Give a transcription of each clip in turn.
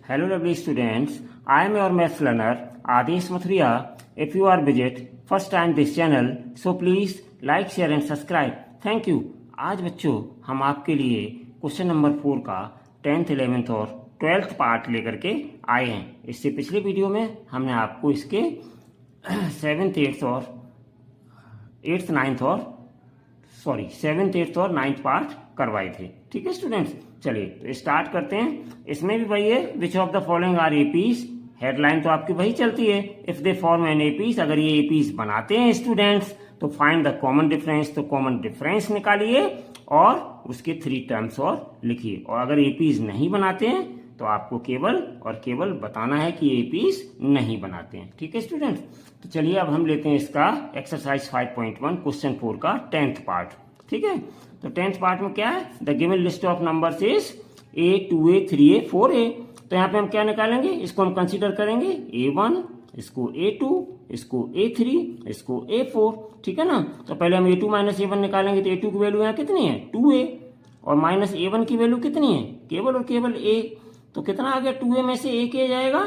Hello lovely students, I am your maths learner Adesh Mathuriya. If you are visit first time this channel, so please like, share and subscribe. Thank you. आज बच्चों हम आपके लिए question number 4 का 10th, 11th और 12th part लेकर के आए हैं। इससे पिछले वीडियो में हमने आपको इसके 7th, 8th और 8th, 9th और 7th, 8th और 9th पार्ट करवाए थे। ठीक है स्टूडेंट्स, चलिए तो स्टार्ट करते हैं। इसमें भी वही है, which of the following are APs. Headline तो आपकी वही चलती है, if they form an APs. अगर ये एपीज बनाते हैं स्टूडेंट्स तो फाइंड द कॉमन डिफरेंस। तो कॉमन डिफरेंस निकालिए और उसके 3 टर्म्स और लिखिए। और अगर एपीज नहीं बनाते हैं तो आपको केवल और केवल बताना है कि एपीज नहीं बनाते हैं। ठीक है स्टूडेंट्स, तो चलिए अब हम लेते हैं इसका एक्सरसाइज 5.1 क्वेश्चन 4 का 10th पार्ट। ठीक है, तो 10th पार्ट में क्या है, the given list of numbers is a, 2a, 3a, 4a। तो यहाँ पे हम क्या निकालेंगे, इसको हम कंसीडर करेंगे a1, इसको a2, इसको a3, इसको a4। ठीक है ना, तो पहले हम a2 माइनस a1 निकालेंगे। तो a2 की वैल्यू यहाँ कितनी है, 2a, और माइनस a1 की वैल्यू कितनी है, केवल और केवल a। तो कितना आ गया, 2a में से a के जाएगा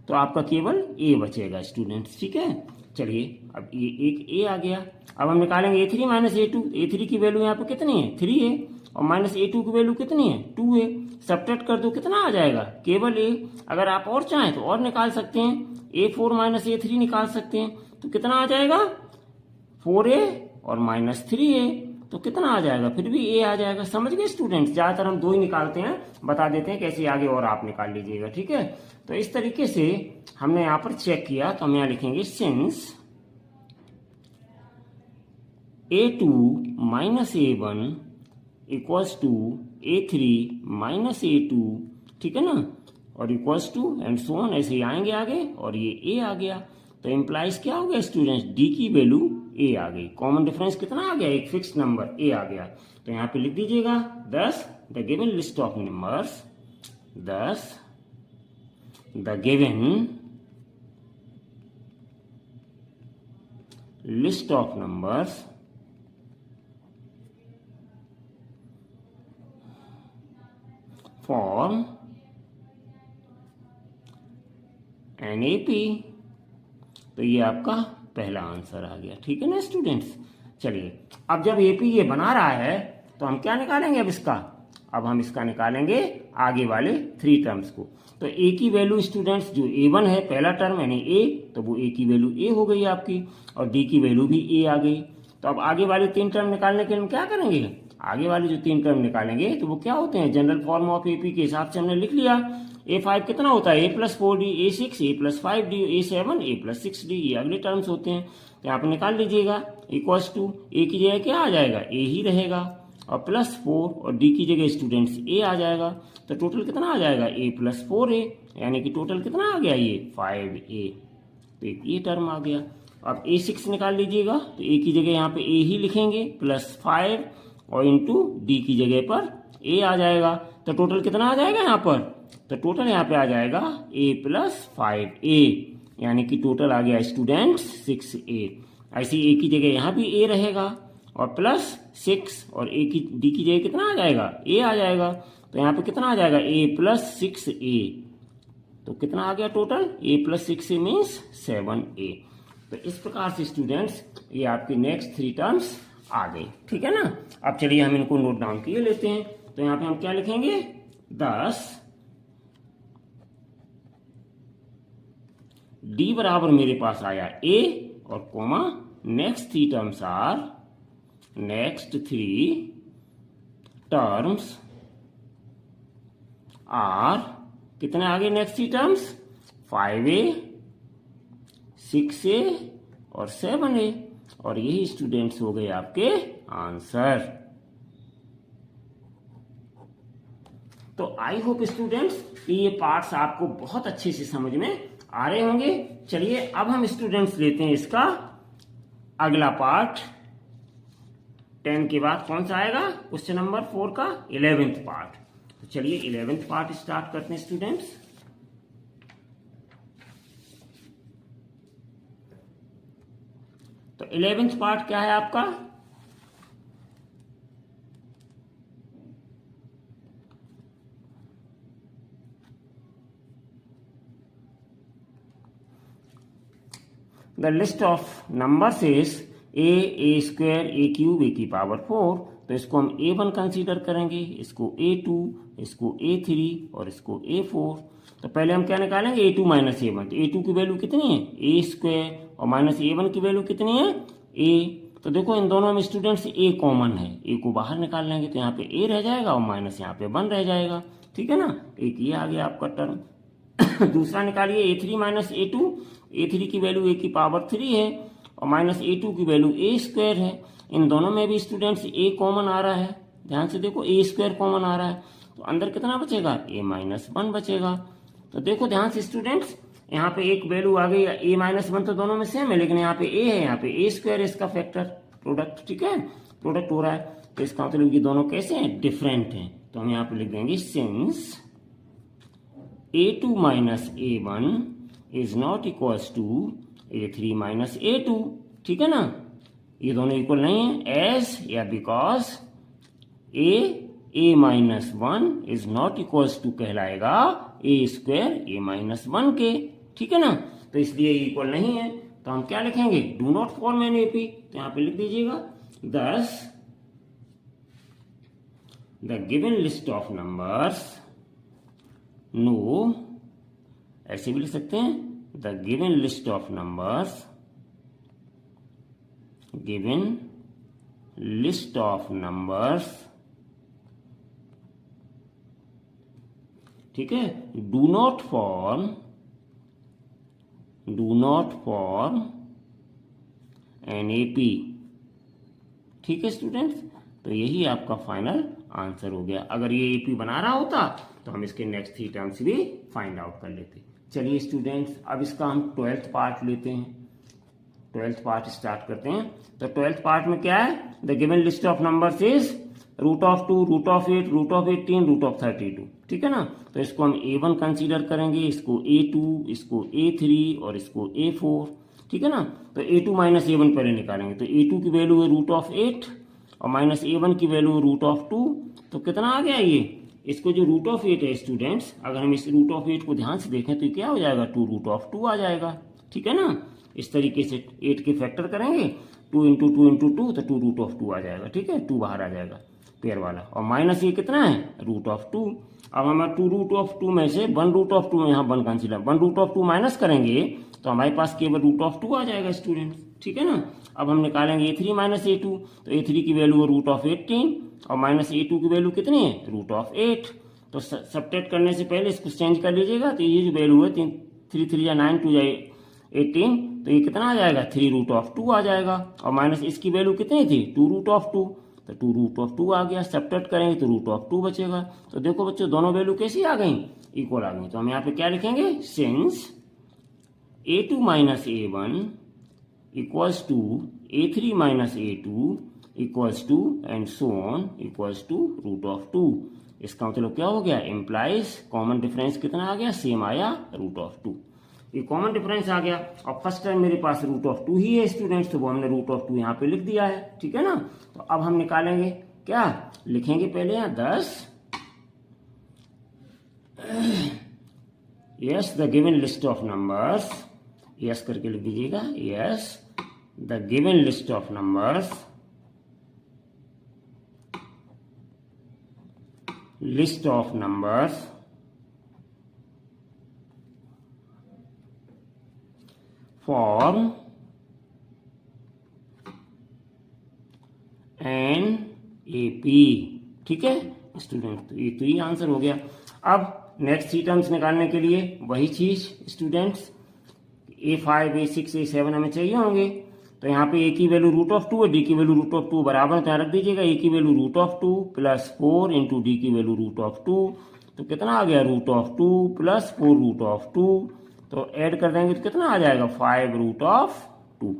तो आपका केवल a बचेगा स्टूडेंट्स। ठीक है, चलिए अब ये एक a आ गया। अब हम निकालेंगे a3 माइनस a2। a3 की वैल्यू यहाँ पे कितनी है, 3a, और माइनस a2 की वैल्यू कितनी है, 2a। सब्ट्रैक्ट कर दो, कितना आ जाएगा, केवल a। अगर आप और चाहें तो और निकाल सकते हैं, a4 माइनस a3 निकाल सकते हैं। तो कितना आ जाएगा, 4a और माइनस 3a। तो कितना आ जाएगा, फिर भी a आ जाएगा। समझ गए स्टूडेंट्स, ज्यादातर हम 2 ही निकालते हैं, बता देते हैं कैसे आगे और आप निकाल लीजिएगा। ठीक है, तो इस तरीके से हमने यहाँ पर चेक किया। तो हम यहाँ लिखेंगे since a2 minus a1 equals to a3 minus a2। ठीक है ना, और equals to and so on, ऐसे ही आएंगे आगे। और ये a आ गया, तो इम्प्लाइज क्या हो गया स्टूडेंट्स, d की वैल्यू a आ गई। कॉमन डिफरेंस कितना आ गया, एक फिक्स नंबर a आ गया। तो यहाँ पे लिख दीजिएगा 10 the given list of numbers, 10 the given list of numbers form an AP. तो ये आपका पहला आंसर आ गया। ठीक है ना स्टूडेंट्स, चलिए अब जब एपी ये बना रहा है तो हम क्या निकालेंगे अब इसका, अब हम इसका निकालेंगे आगे वाले 3 टर्म्स को। तो ए की वैल्यू स्टूडेंट्स जो a1 है, पहला टर्म यानी a, तो वो a की वैल्यू a हो गई आपकी, और d की वैल्यू भी a आ गई। तो अब आगे वाले 3 टर्म निकालने के लिए हम क्या करेंगे, आगे वाले जो 3 टर्म निकालेंगे तो वो क्या होते हैं, जनरल फॉर्म ऑफ एपी के हिसाब से हमने लिख लिया। a5 कितना होता है, a plus 4d, a6 a plus 5d, a7 a plus 6d, ये अगले टर्म्स होते हैं। तो यहाँ पे निकाल लीजिएगा, इक्वल्स टू a की जगह क्या आ जाएगा, a ही रहेगा, और प्लस 4, और d की जगह स्टूडेंट्स a आ जाएगा। तो टोटल कितना आ जाएगा, a प्लस 4a, यानी कि टोटल कितना आ गया, ये 5a। तो एक ये टर्म आ गया। अब a6 निकाल लीजिएगा, तो a की जगह यहाँ पे a ही लिखेंगे, प्लस 5 और इंटू डी की जगह पर a आ जाएगा। तो टोटल कितना आ जाएगा यहाँ पर, तो टोटल यहाँ पे आ जाएगा a प्लस 5a, यानी कि टोटल आ गया स्टूडेंट्स 6a। ऐसे a की जगह यहाँ भी a रहेगा, और प्लस 6, और a की d की जगह कितना आ जाएगा, a आ जाएगा। तो यहाँ पे कितना आ जाएगा, a प्लस 6a। तो कितना आ गया total, a plus 6a means 7a। तो इस प्रकार से स्टूडेंट्स ये आपके नेक्स्ट 3 टर्म्स आ गए। ठीक है ना, अब चलिए हम इनको नोट डाउन किए लेते हैं। तो यहाँ पे हम क्या लिखेंगे, 10 d बराबर मेरे पास आया a, और comma next 3 terms are, next 3 terms are, कितने आगे नेक्स्ट 3 टर्म्स, 5a 6a और 7a। और यही स्टूडेंट्स हो गए आपके आंसर। तो आई होप स्टूडेंट्स कि ये पार्ट्स आपको बहुत अच्छे से समझ में आ रहे होंगे। चलिए अब हम स्टूडेंट्स लेते हैं इसका अगला पार्ट। 10 के बाद कौन सा आएगा, क्वेश्चन नंबर 4 का 11th पार्ट। तो चलिए 11th पार्ट स्टार्ट करते हैं स्टूडेंट्स। तो 11th पार्ट क्या है आपका, the list of numbers is a square a cube a की पावर 4, तो इसको हम A1 कंसीडर करेंगे, इसको A2, इसको A3 और इसको A4। तो पहले हम क्या निकालेंगे, A2 माइनस A1। तो A2 की वैल्यू कितनी है, ए स्क्वायर, और माइनस A1 की वैल्यू कितनी है, A। तो देखो इन दोनों में स्टूडेंट्स A कॉमन है, A को बाहर निकाल लेंगे तो यहाँ पे A रह जाएगा और माइनस यहाँ पे 1 रह जाएगा, ठीक है ना। एक ये आ गया आपका टर्म। दूसरा निकालिए A3 माइनस A2, A3 की वैल्यू A की पावर 3 है और माइनस A2 की वैल्यू A स्क्वायर है। इन दोनों में भी स्टूडेंट्स A कॉमन आ रहा है, ध्यान से देखो A स्क्वायर कॉमन आ रहा है, तो अंदर कितना बचेगा, A माइनस 1 बचेगा। तो देखो ध्यान से स्टूडेंट्स, यहाँ पे एक वैल्यू आ गई A माइनस 1, तो दोनों में सेम है, लेकिन यहाँ पे A है, यहाँ पे A स्क्वायर है, इसका फैक्टर प्रोडक्ट, ठीक है, प्रोडक्ट हो रहा है। तो इसका मतलब ये दोनों कैसे हैं, डिफरेंट हैं। तो हम यहाँ पे लिख देंगे since A2 minus A1 is not equals to A3 minus A2, ठीक है ना, ये दोनों इक्वल नहीं है, एज या because A minus 1 is not equals to कहलाएगा A स्क्वायर A माइनस 1 के, ठीक है ना। तो इसलिए इक्वल नहीं है, तो हम क्या लिखेंगे, do not form an AP। तो यहाँ पे लिख दीजिएगा thus the given list of numbers, no, ऐसे भी लिख सकते हैं, the given list of numbers, given list of numbers, ठीक है, do not form an AP, ठीक है स्टूडेंट्स। तो यही आपका फाइनल आंसर हो गया। अगर ये AP बना रहा होता तो हम इसके नेक्स्ट 3 टर्म्स भी फाइंड आउट कर लेते। चलिए स्टूडेंट्स, अब इसका हम 12th पार्ट लेते हैं, 12th पार्ट स्टार्ट करते हैं। तो 12th पार्ट में क्या है, the given list of numbers is √2, √8, √18, √32, ठीक है ना। तो इसको हम A1 कंसीडर करेंगे, इसको A2, इसको A3 और इसको A4, ठीक है ना। तो A2 माइनस A1 पहले निकालेंगे, तो A2 की वैल्यू है √8 और माइनस A1 की वैल्यू है √2। तो कितना आ गया ये, इसको जो √8 है स्टूडेंट्स, अगर हम इस √8 को ध्यान से देखें तो क्या हो जाएगा, 2√2 आ जाएगा, ठीक है ना। इस तरीके से 8 के फैक्टर करेंगे, 2 इंटू 2 इंटू 2, तो 2√2 आ जाएगा, ठीक है, 2 बाहर आ जाएगा पेयर वाला, और माइनस ये कितना है, √2। अब हमें 2√2 में से 1√2 में यहाँ 1 कंसीडर, 1√2 माइनस करेंगे तो हमारे पास केवल √2 आ जाएगा स्टूडेंट, ठीक है ना। अब हम निकालेंगे A3 माइनस A2, तो A3 की वैल्यू है √18 और माइनस A2 की वैल्यू कितनी है, √8। तो सब्ट्रैक्ट करने से पहले इसको चेंज कर लीजिएगा, तो ये जो वैल्यू है 3 3 या 9 2 या 18, तो ये कितना आ जाएगा, 3√2 आ जाएगा, और माइनस इसकी वैल्यू कितनी थी, 2√2, तो 2√2 आ गया। सब्ट्रैक्ट करेंगे तो √2 बचेगा। तो देखो बच्चों, दोनों वैल्यू कैसी आ गई, इक्वल आ गई। तो हम यहाँ पे क्या लिखेंगे, since A2 minus A1 equals to A3 minus A2 equals to and so on equals to √2। इसका मतलब क्या हो गया, इम्प्लाइज कॉमन डिफरेंस कितना आ गया, सेम आया, √2। ये कॉमन डिफरेंस आ गया। और फर्स्ट टाइम मेरे पास √2 ही है स्टूडेंट्स, तो वो हमने √2 यहाँ पे लिख दिया है, ठीक है ना। तो अब हम निकालेंगे, क्या लिखेंगे पहले यहाँ 10, yes the given list of numbers, yes करके लिख दीजिएगा, yes the given list of numbers, list of numbers form an AP, ठीक है स्टूडेंट। तो ये आंसर हो गया। अब नेक्स्ट 3 टर्म्स निकालने के लिए वही चीज स्टूडेंट्स, A5 A6 A7 हमें चाहिए होंगे। तो यहाँ पे A की वैल्यू √2 है, D की वैल्यू √2 बराबर, तो यहाँ रख दीजिएगा A की वैल्यू √2 प्लस 4 इंटू D की वैल्यू √2, तो कितना आ गया, √2 प्लस 4 √2, तो ऐड कर देंगे तो कितना आ जाएगा, 5 √2,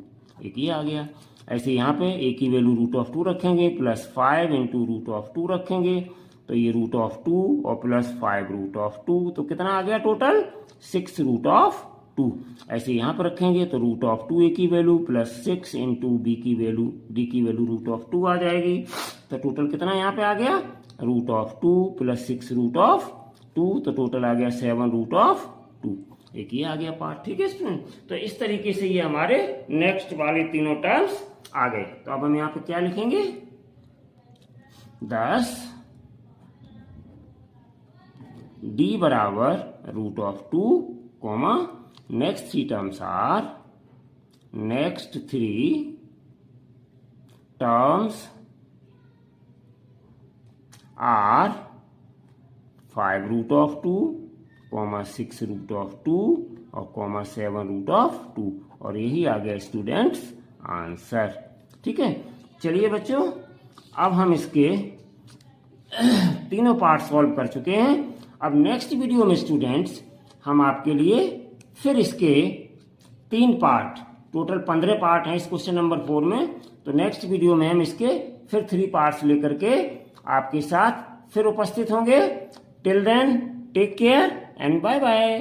एक ही आ गया। ऐसे यहाँ पे A की वैल्यू √2 रखेंगे प्लस 5 इंटू √2 रखेंगे, तो ये √2 और प्लस 5 √2, तो कितना आ गया टोटल, 6 √2। ऐसे यहाँ पर रखेंगे तो √2 A की वैल्यू प्लस 6 इंटू D की वैल्यू √2 आ जाएगी। तो टोटल कितना यहाँ पे आ गया, √2 प्लस 6 √2, तो टोटल आ गया 7 √2। एक ये आ गया पार्ट। ठीक है स्टूडेंट, तो इस तरीके से ये हमारे नेक्स्ट वाले तीनों टर्म्स आ गए। तो अब हम यहाँ पे क्या लिखेंगे, 10 d बराबर √2 comma next 3 terms are, next 3 terms are 5√2 comma 6√2 और कॉमा 7√2 और यही आ गया स्टूडेंट्स आंसर। ठीक है, चलिए बच्चों, अब हम इसके तीनों पार्ट सॉल्व कर चुके हैं। अब नेक्स्ट वीडियो में स्टूडेंट्स हम आपके लिए फिर इसके 3 पार्ट, टोटल 15 पार्ट हैं इस क्वेश्चन नंबर 4 में, तो नेक्स्ट वीडियो में हम इसके फिर 3 पार्ट्स लेकर के आपके साथ फिर उपस्थित होंगे। Till then take care and bye bye.